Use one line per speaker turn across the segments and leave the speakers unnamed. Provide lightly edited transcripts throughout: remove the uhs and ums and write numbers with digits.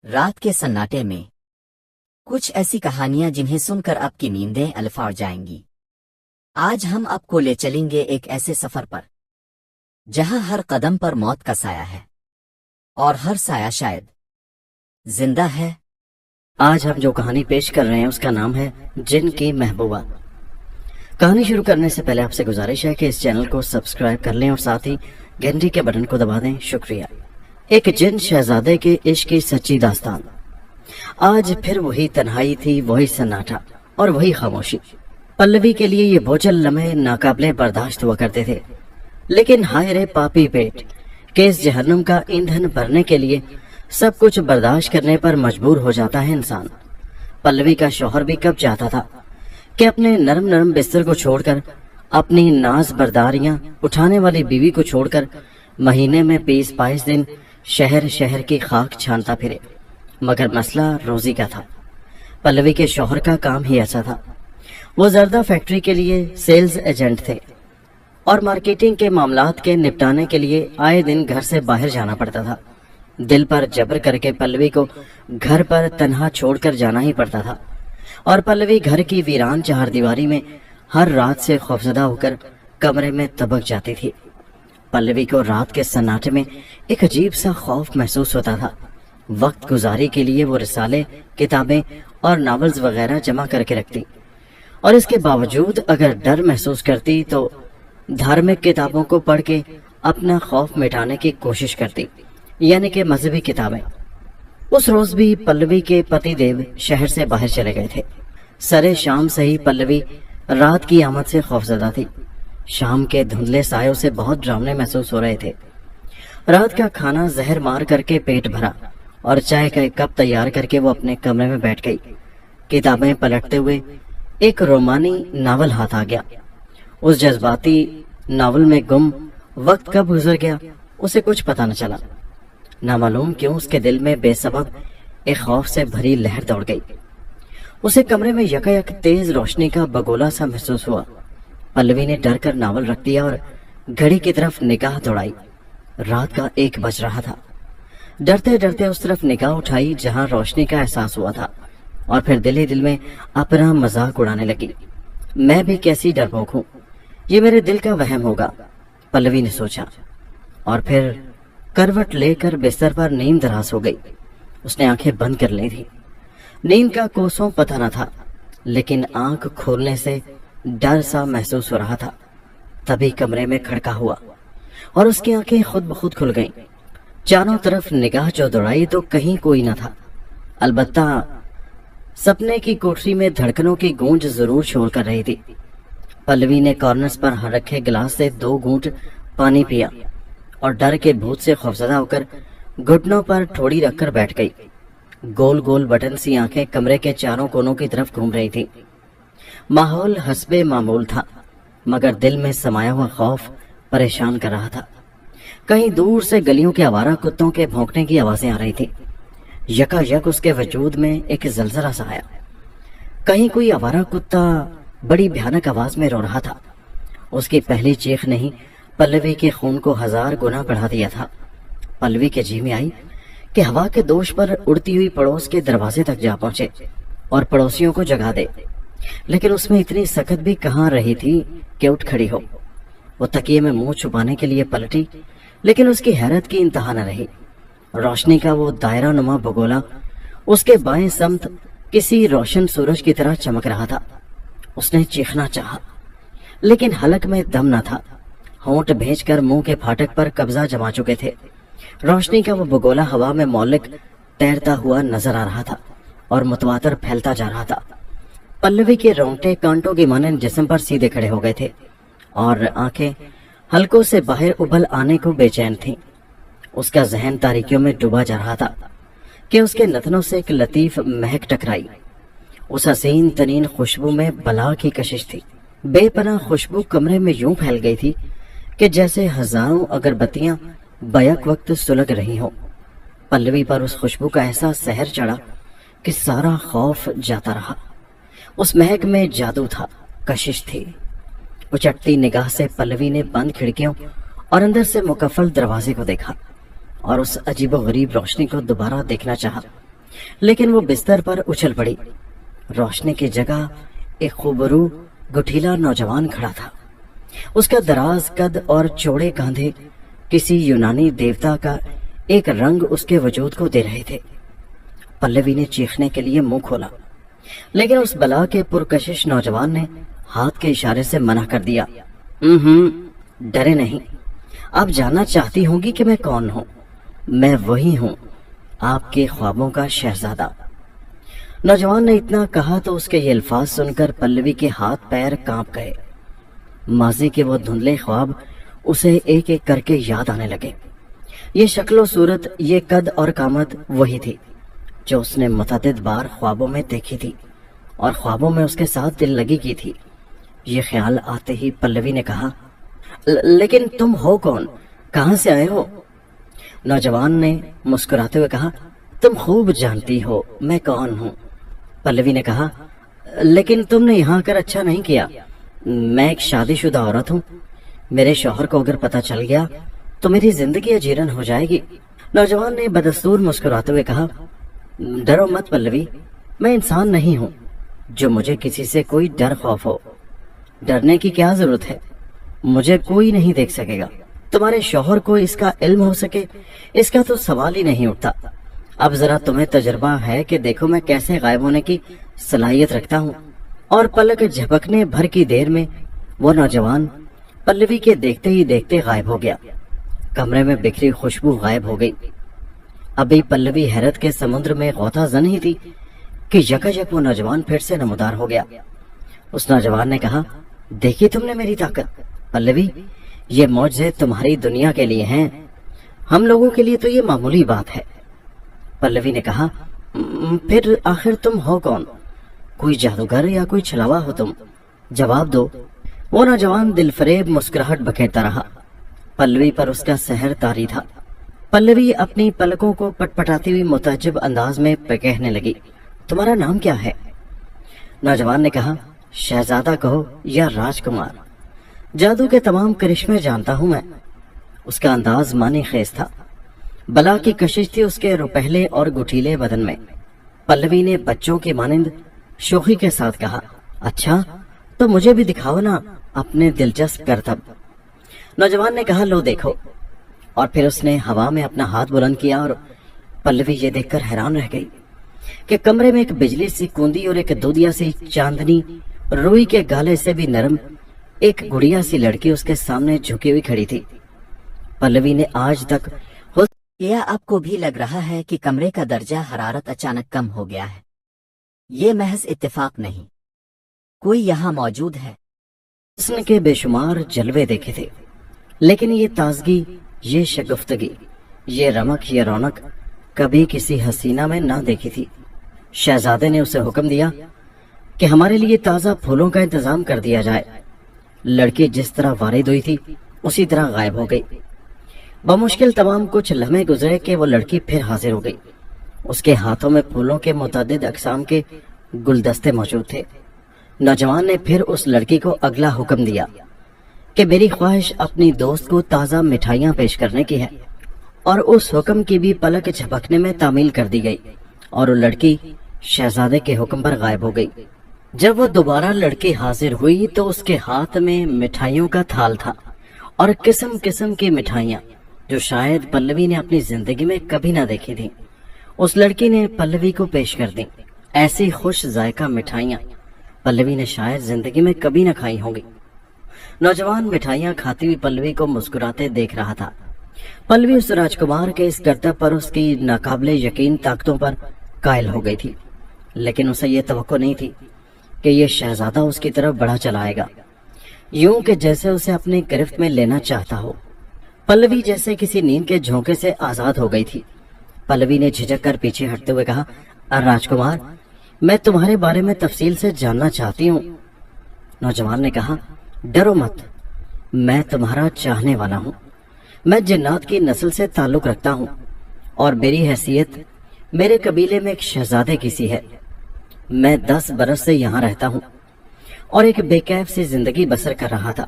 رات کے سناٹے میں کچھ ایسی کہانیاں جنہیں سن کر آپ کی نیندیں الفاڑ جائیں گی۔ آج ہم آپ کو لے چلیں گے ایک ایسے سفر پر جہاں ہر قدم پر موت کا سایہ ہے اور ہر سایہ شاید زندہ ہے۔
آج ہم جو کہانی پیش کر رہے ہیں اس کا نام ہے جن کی محبوبہ۔ کہانی شروع کرنے سے پہلے آپ سے گزارش ہے کہ اس چینل کو سبسکرائب کر لیں اور ساتھ ہی گھنٹی کے بٹن کو دبا دیں۔ شکریہ۔ ایک جن شہزادے کے عشق کی سچی داستان۔ آج پھر وہی تنہائی تھی، وہی سناٹا اور وہی خاموشی۔ پلوی کے لیے یہ بوجھل لمحے ناقابل برداشت ہوا کرتے تھے، لیکن ہائے رے پاپی پیٹ کہ اس جہنم کا ایندھن بھرنے کے لیے سب کچھ برداشت کرنے پر مجبور ہو جاتا ہے انسان۔ پلوی کا شوہر بھی کب چاہتا تھا کہ اپنے نرم نرم بستر کو چھوڑ کر، اپنی ناز برداریاں اٹھانے والی بیوی کو چھوڑ کر مہینے میں 20-22 دن شہر شہر کی خاک چھانتا پھرے، مگر مسئلہ روزی کا تھا۔ پلوی کے شوہر کا کام ہی ایسا تھا۔ وہ زردہ فیکٹری کے لیے سیلز ایجنٹ تھے اور مارکیٹنگ کے معاملات کے نپٹانے کے لیے آئے دن گھر سے باہر جانا پڑتا تھا۔ دل پر جبر کر کے پلوی کو گھر پر تنہا چھوڑ کر جانا ہی پڑتا تھا، اور پلوی گھر کی ویران چہار دیواری میں ہر رات سے خوفزدہ ہو کر کمرے میں دبک جاتی تھی۔ پلوی کو رات کے سناٹے میں ایک عجیب سا خوف محسوس ہوتا تھا۔ وقت گزاری کے لیے وہ رسالے، کتابیں اور ناولز وغیرہ جمع کر کے رکھتی، اور اس کے باوجود اگر ڈر محسوس کرتی تو دھارمک کتابوں کو پڑھ کے اپنا خوف مٹانے کی کوشش کرتی، یعنی کہ مذہبی کتابیں۔ اس روز بھی پلوی کے پتی دیو شہر سے باہر چلے گئے تھے۔ سرے شام سے ہی پلوی رات کی آمد سے خوفزدہ تھی۔ شام کے دھندلے سایوں سے بہت ڈراونے محسوس ہو رہے تھے۔ رات کا کھانا زہر مار کر کے پیٹ بھرا اور چائے کا ایک کپ تیار کر کے وہ اپنے کمرے میں بیٹھ گئی۔ کتابیں پلٹتے ہوئے ایک رومانی ناول ہاتھ آ گیا۔ اس جذباتی ناول میں گم وقت کب گزر گیا اسے کچھ پتہ نہ چلا۔ نامعلوم کیوں اس کے دل میں بے سبب ایک خوف سے بھری لہر دوڑ گئی۔ اسے کمرے میں یکایک تیز روشنی کا بگولا سا محسوس ہوا۔ پلوی نے ڈر کر ناول رکھ دیا اور گھڑی کی طرف نگاہ دوڑائی۔ رات کا 1 بج رہا تھا۔ ڈرتے ڈرتے اس طرف نگاہ اٹھائی جہاں روشنی کا احساس ہوا تھا، اور پھر دل ہی دل میں اپنا مذاق اڑانے لگی۔ میں بھی کیسی ڈرپوک ہوں، یہ میرے دل کا وہم ہوگا، پلوی نے سوچا، اور پھر کروٹ لے کر بستر پر نیم دراز ہو گئی۔ اس نے آنکھیں بند کر لی تھی۔ نیند کا کوسوں پتہ نہ تھا، لیکن آنکھ کھولنے سے ڈر سا محسوس ہو رہا تھا۔ تبھی کمرے میں کھڑکا ہوا اور اس کی آنکھیں خود بخود کھل گئیں۔ چاروں طرف نگاہ جو دوڑائی تو کہیں کوئی نہ تھا، البتہ سپنے کی کوٹری میں دھڑکنوں کی گونج ضرور شور کر رہی تھی۔ پلوی نے کارنرز پر رکھے گلاس سے 2 گھونٹ پانی پیا اور ڈر کے بھوت سے خوفزدہ ہو کر گھٹنوں پر ٹھوڑی رکھ کر بیٹھ گئی۔ گول گول بٹن سی آنکھیں کمرے کے چاروں کونوں کی طرف گھوم رہی تھی۔ ماحول حسب معمول تھا، مگر دل میں سمایا ہوا خوف پریشان کر رہا تھا۔ کہیں دور سے گلیوں کے آوارہ کتوں کے بھونکنے کی آوازیں آ رہی تھی۔ یکا یک اس کے وجود میں ایک زلزلہ سا آیا۔ کہیں کوئی آوارہ کتا بڑی بھیانک آواز میں رو رہا تھا۔ اس کی پہلی چیخ نے ہی پلوی کے خون کو 1000 گنا بڑھا دیا تھا۔ پلوی کے جی میں آئی کہ ہوا کے دوش پر اڑتی ہوئی پڑوس کے دروازے تک جا پہنچے اور پڑوسیوں کو جگا دے، لیکن اس میں اتنی سکت بھی کہاں رہی تھی کہ اٹھ کھڑی ہو۔ وہ تکیے میں منہ چھپانے کے لیے پلٹی، لیکن اس کی حیرت کی انتہا نہ رہی۔ روشنی کا وہ دائرہ نما بگولا اس کے بائیں سمت کسی روشن سورج کی طرح چمک رہا تھا۔ اس نے چیخنا چاہا، لیکن حلق میں دم نہ تھا۔ ہونٹ بھیج کر منہ کے پھاٹک پر قبضہ جما چکے تھے۔ روشنی کا وہ بگولا ہوا میں معلق تیرتا ہوا نظر آ رہا تھا اور متواتر پھیلتا جا رہا تھا۔ پلوی کے رونگٹے کانٹوں کی مانند جسم پر سیدھے کھڑے ہو گئے تھے اور آنکھیں حلقوں سے باہر ابل آنے کو بے چین تھیں۔ اس کا ذہن تاریکیوں میں ڈوبا جا رہا تھا کہ اس کے نتنوں سے ایک لطیف مہک ٹکرائی۔ اس حسین ترین خوشبو میں بلا کی کشش تھی۔ بے پناہ خوشبو کمرے میں یوں پھیل گئی تھی کہ جیسے ہزاروں اگربتیاں بیک وقت سلگ رہی ہوں۔ پلوی پر اس خوشبو کا ایسا سحر چڑھا کہ سارا خوف جاتا رہا۔ اس مہک میں جادو تھا، کشش تھی۔ اچٹتی نگاہ سے پلوی نے بند کھڑکیوں اور اندر سے مکفل دروازے کو دیکھا اور اس عجیب و غریب روشنی کو دوبارہ دیکھنا چاہا۔ لیکن وہ بستر پر اچھل پڑی۔ روشنی کی جگہ ایک خوبرو گٹھیلا نوجوان کھڑا تھا۔ اس کا دراز قد اور چوڑے کاندھے کسی یونانی دیوتا کا ایک رنگ اس کے وجود کو دے رہے تھے۔ پلوی نے چیخنے کے لیے منہ کھولا، لیکن اس بلا کے پرکشش نوجوان نے ہاتھ کے اشارے سے منع کر دیا۔ ڈرے نہیں، آپ جاننا چاہتی ہوں گی کہ میں کون ہوں؟ میں وہی ہوں، آپ کے خوابوں کا شہزادہ۔ نوجوان نے اتنا کہا تو اس کے یہ الفاظ سن کر پلوی کے ہاتھ پیر کانپ گئے۔ ماضی کے وہ دھندلے خواب اسے ایک ایک کر کے یاد آنے لگے۔ یہ شکل و صورت، یہ قد اور قامت وہی تھی جو اس نے متعدد بار خوابوں میں دیکھی تھی اور خوابوں میں اس کے ساتھ دل لگی کی تھی۔ یہ خیال آتے ہی پلوی نے کہا، لیکن تم ہو کون؟ کہاں سے آئے ہو؟ نوجوان نے مسکراتے ہوئے کہا، تم خوب جانتی ہو میں کون ہوں۔ پلوی نے کہا، لیکن تم نے یہاں کر اچھا نہیں کیا۔ میں ایک شادی شدہ عورت ہوں، میرے شوہر کو اگر پتہ چل گیا تو میری زندگی اجیرن ہو جائے گی۔ نوجوان نے بدستور مسکراتے ہوئے کہا، ڈرو مت پلوی، میں انسان نہیں ہوں جو مجھے کسی سے کوئی ڈر خوف ہو۔ ڈرنے کی کیا ضرورت ہے؟ مجھے کوئی نہیں دیکھ سکے گا۔ تمہارے شوہر کو اس کا علم ہو سکے، اس کا تو سوال ہی نہیں اٹھتا۔ اب ذرا تمہیں تجربہ ہے کہ دیکھو میں کیسے غائب ہونے کی صلاحیت رکھتا ہوں۔ اور پلک جھپکنے بھر کی دیر میں وہ نوجوان پلوی کے دیکھتے ہی دیکھتے غائب ہو گیا۔ کمرے میں بکھری خوشبو غائب ہو گئی۔ ابھی پلوی حیرت کے سمندر میں غوطہ زن ہی تھی کہ یکایک وہ نوجوان پھر سے نمودار ہو گیا۔ اس نوجوان نے کہا، دیکھی تم نے میری طاقت؟ پلوی، یہ معجزے تمہاری دنیا کے لیے ہیں، ہم لوگوں کے لیے تو یہ معمولی بات ہے۔ پلوی نے کہا، پھر آخر تم ہو کون؟ کوئی جادوگر یا کوئی چھلاوا ہو تم؟ جواب دو۔ وہ نوجوان دل فریب مسکراہٹ بکھیرتا رہا۔ پلوی پر اس کا سحر طاری تھا۔ پلوی اپنی پلکوں کو پٹ پٹاتی ہوئی متعجب انداز میں کہنے لگی، تمہارا نام کیا ہے؟ نوجوان نے کہا، شہزادہ کہو یا راجکمار، جادو کے تمام کرشمے جانتا ہوں میں۔ اس کا انداز معنی خیز تھا، بلا کی کشش تھی اس کے روپہلے اور گٹھیلے بدن میں۔ پلوی نے بچوں کی مانند شوخی کے ساتھ کہا، اچھا تو مجھے بھی دکھاؤ نا اپنے دلچسپ کرتب۔ نوجوان نے کہا، لو دیکھو۔ اور پھر اس نے ہوا میں اپنا ہاتھ بلند کیا اور پلوی یہ دیکھ کر حیران رہ گئی کہ کمرے میں ایک بجلی سی کوندی اور ایک دودیا سی چاندنی روئی کے گالے سے بھی نرم ایک گڑیا سی لڑکی اس کے سامنے جھکی ہوئی کھڑی تھی۔ پلوی نے آج تک
کیا آپ کو بھی لگ رہا ہے کہ کمرے کا درجہ حرارت اچانک کم ہو گیا ہے؟ یہ محض اتفاق نہیں، کوئی یہاں موجود ہے۔
حسن کے بے شمار جلوے دیکھے تھے، لیکن یہ تازگی، یہ شگفتگی، یہ رمق، یہ رونق کبھی کسی حسینہ میں نہ دیکھی تھی۔ شہزادے نے اسے حکم دیا کہ ہمارے لیے تازہ پھولوں کا انتظام کر دیا جائے۔ لڑکی جس طرح وارد ہوئی تھی اسی طرح غائب ہو گئی۔ بمشکل تمام کچھ لمحے گزرے کہ وہ لڑکی پھر حاضر ہو گئی۔ اس کے ہاتھوں میں پھولوں کے متعدد اقسام کے گلدستے موجود تھے۔ نوجوان نے پھر اس لڑکی کو اگلا حکم دیا کہ میری خواہش اپنی دوست کو تازہ مٹھائیاں پیش کرنے کی ہے، اور اس حکم کی بھی پلک جھپکنے میں تعمیل کر دی گئی اور وہ لڑکی شہزادے کے حکم پر غائب ہو گئی۔ جب وہ دوبارہ لڑکی حاضر ہوئی تو اس کے ہاتھ میں مٹھائیوں کا تھال تھا، اور قسم قسم کی مٹھائیاں جو شاید پلوی نے اپنی زندگی میں کبھی نہ دیکھی تھی، اس لڑکی نے پلوی کو پیش کر دی۔ ایسی خوش ذائقہ مٹھائیاں پلوی نے شاید زندگی میں کبھی نہ کھائی ہوں گی۔ نوجوان مٹھائیاں کھاتی ہوئی پلوی کو مسکراتے دیکھ رہا تھا۔ پلوی اس راجکمار کے اس کرتب پر، اس کی ناقابل یقین طاقتوں پر قائل ہو گئی تھی، لیکن اسے یہ توقع نہیں تھی کہ یہ شہزادہ اس کی طرف بڑھا چلائے گا، یوں کہ جیسے اسے اپنی گرفت میں لینا چاہتا ہو۔ پلوی جیسے کسی نیند کے جھونکے سے آزاد ہو گئی تھی۔ پلوی نے جھجک کر پیچھے ہٹتے ہوئے کہا، راجکمار، میں تمہارے بارے میں تفصیل سے جاننا چاہتی ہوں۔ نوجوان نے کہا، ڈرو مت، میں تمہارا چاہنے والا ہوں۔ میں جنات کی نسل سے تعلق رکھتا ہوں، اور میری حیثیت میرے قبیلے میں ایک شہزادے کی سی ہے۔ میں 10 برس سے یہاں رہتا ہوں اور ایک بے کیف سی زندگی بسر کر رہا تھا،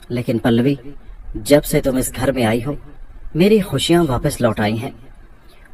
لیکن پلوی، جب سے تم اس گھر میں آئی ہو میری خوشیاں واپس لوٹ آئی ہیں۔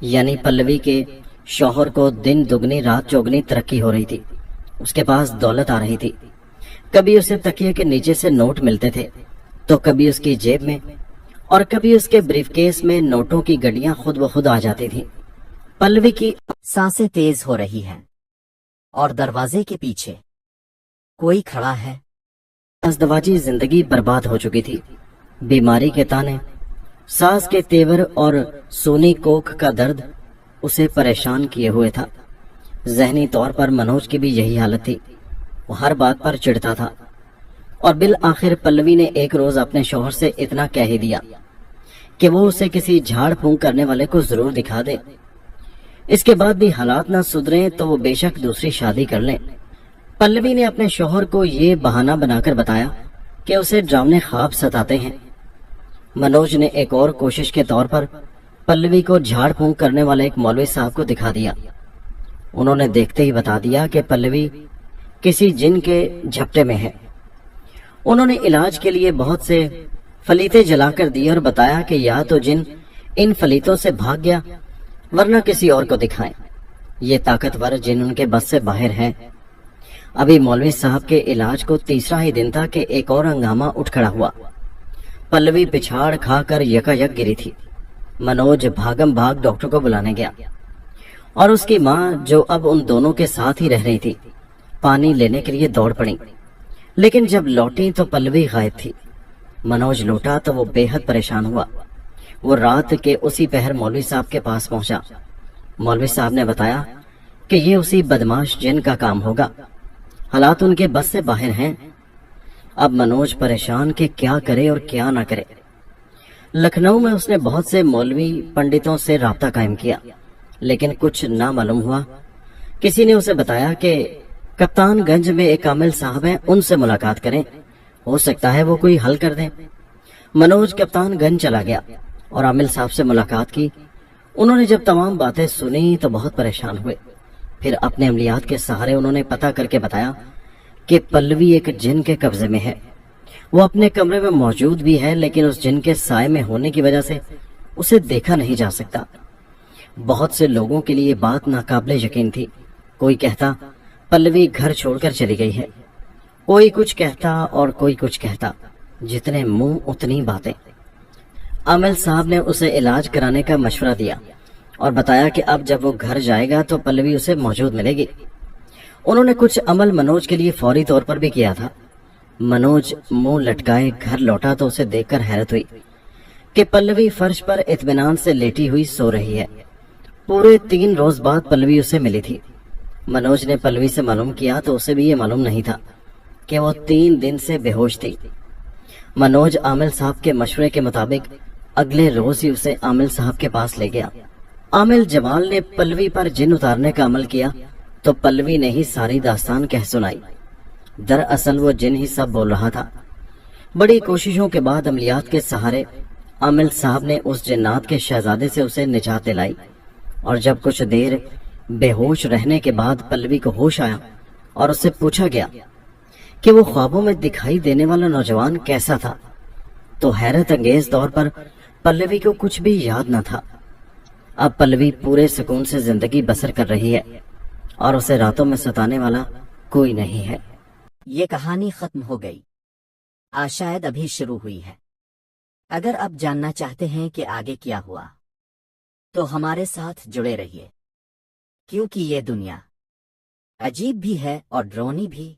یعنی پلوی کے شوہر کو دن دگنی رات چوگنی ترقی ہو رہی تھی، اس کے پاس دولت آ رہی تھی۔ کبھی اسے تکیے کے نیچے سے نوٹ ملتے تھے تو کبھی اس کی جیب میں اور کبھی اس کے بریف کیس میں نوٹوں کی گڈیاں خود بخود آ جاتی تھیں۔ پلوی کی
سانسیں تیز ہو رہی ہیں اور دروازے کے پیچھے کوئی کھڑا ہے۔
ازدواجی زندگی برباد ہو چکی تھی۔ بیماری کے تانے، ساس کے تیور اور سونی کوکھ کا درد اسے پریشان کیے ہوئے تھا۔ ذہنی طور پر منوج کی بھی یہی حالت تھی، وہ ہر بات پر چڑھتا تھا، اور بالآخر پلوی نے ایک روز اپنے شوہر سے اتنا کہہ ہی دیا کہ وہ اسے کسی جھاڑ پھونک کرنے والے کو ضرور دکھا دے، اس کے بعد بھی حالات نہ سدھریں تو وہ بے شک دوسری شادی کر لیں۔ پلوی نے اپنے شوہر کو یہ بہانہ بنا کر بتایا کہ اسے ڈراونے خواب ستاتے ہیں۔ منوج نے ایک اور کوشش کے طور پر پلوی کو جھاڑ پھونک کرنے والے ایک مولوی صاحب کو دکھا دیا۔ انہوں نے دیکھتے ہی بتا دیا کہ پلوی کسی جن کے جھپٹے میں ہے۔ انہوں نے علاج کے لیے بہت سے فلیتے جلا کر دیے اور بتایا کہ یا تو جن ان فلیتوں سے بھاگ گیا ورنہ کسی اور کو دکھائیں، یہ طاقتور جن ان کے بس سے باہر ہے۔ ابھی مولوی صاحب کے علاج کو تیسرا ہی دن تھا کہ ایک اور ہنگامہ اٹھ کھڑا ہوا۔ پلوی پچھاڑ کھا کر یکا یک گری تھی۔ منوج بھاگم بھاگ ڈاکٹر کو بلانے گیا، اور اس کی ماں جو اب ان دونوں کے ساتھ ہی رہ رہی تھی پانی لینے کے لیے دوڑ پڑی، لیکن جب لوٹی تو پلوی غائب تھی۔ منوج لوٹا تو وہ بے حد پریشان ہوا۔ وہ رات کے اسی پہر مولوی صاحب کے پاس پہنچا۔ مولوی صاحب نے بتایا کہ یہ اسی بدماش جن کا کام ہوگا، حالات ان کے بس سے باہر ہیں۔ اب منوج پریشان کہ کیا کرے اور کیا نہ کرے۔ لکھنؤ میں اس نے بہت سے مولوی پنڈتوں سے رابطہ قائم کیا، لیکن کچھ نہ معلوم ہوا۔ کسی نے اسے بتایا کہ کپتان گنج میں ایک عامل صاحب ہیں، ان سے ملاقات کریں، ہو سکتا ہے وہ کوئی حل کر دیں۔ منوج کپتان گنج چلا گیا اور عامل صاحب سے ملاقات کی۔ انہوں نے جب تمام باتیں سنی تو بہت پریشان ہوئے۔ پھر اپنے عملیات کے سہارے انہوں نے پتہ کر کے بتایا کہ پلوی ایک جن کے قبضے میں ہے۔ وہ اپنے کمرے میں موجود بھی ہے، لیکن اس جن کے سائے میں ہونے کی وجہ سے اسے دیکھا نہیں جا سکتا۔ بہت سے لوگوں کے لیے بات ناقابل یقین تھی۔ کوئی کہتا پلوی گھر چھوڑ کر چلی گئی ہے، کوئی کچھ کہتا اور کوئی کچھ کہتا، جتنے منہ اتنی باتیں۔ عامل صاحب نے اسے علاج کرانے کا مشورہ دیا اور بتایا کہ اب جب وہ گھر جائے گا تو پلوی اسے موجود ملے گی۔ انہوں نے کچھ عمل منوج کے لیے فوری طور پر بھی کیا تھا۔ منوج منہ لٹکائے گھر لوٹا تو اسے دیکھ کر حیرت ہوئی کہ پلوی فرش پر اطمینان سے لیٹی ہوئی سو رہی ہے۔ پورے 3 روز بعد پلوی اسے ملی تھی۔ منوج نے پلوی سے معلوم کیا تو اسے بھی یہ معلوم نہیں تھا کہ وہ 3 دن سے بے ہوش تھی۔ منوج عامل صاحب کے مشورے کے مطابق اگلے روز ہی اسے عامل صاحب کے پاس لے گیا۔ عامل جمال نے پلوی پر جن اتارنے کا عمل کیا تو پلوی نے ہی ساری داستان کہہ سنائی۔ دراصل وہ جن ہی سب بول رہا تھا۔ بڑی کوششوں کے بعد عملیات کے سہارے عامل صاحب نے اس جنات کے شہزادے سے اسے نجات دلائی، اور جب کچھ دیر بے ہوش رہنے کے بعد پلوی کو ہوش آیا اور اس سے پوچھا گیا کہ وہ خوابوں میں دکھائی دینے والا نوجوان کیسا تھا، تو حیرت انگیز طور پر پلوی کو کچھ بھی یاد نہ تھا۔ اب پلوی پورے سکون سے زندگی بسر کر رہی ہے اور اسے راتوں میں ستانے والا کوئی نہیں ہے۔
یہ کہانی ختم ہو گئی، آج شاید ابھی شروع ہوئی ہے۔ اگر آپ جاننا چاہتے ہیں کہ آگے کیا ہوا تو ہمارے ساتھ جڑے رہیے، کیونکہ یہ دنیا عجیب بھی ہے اور ڈراؤنی بھی۔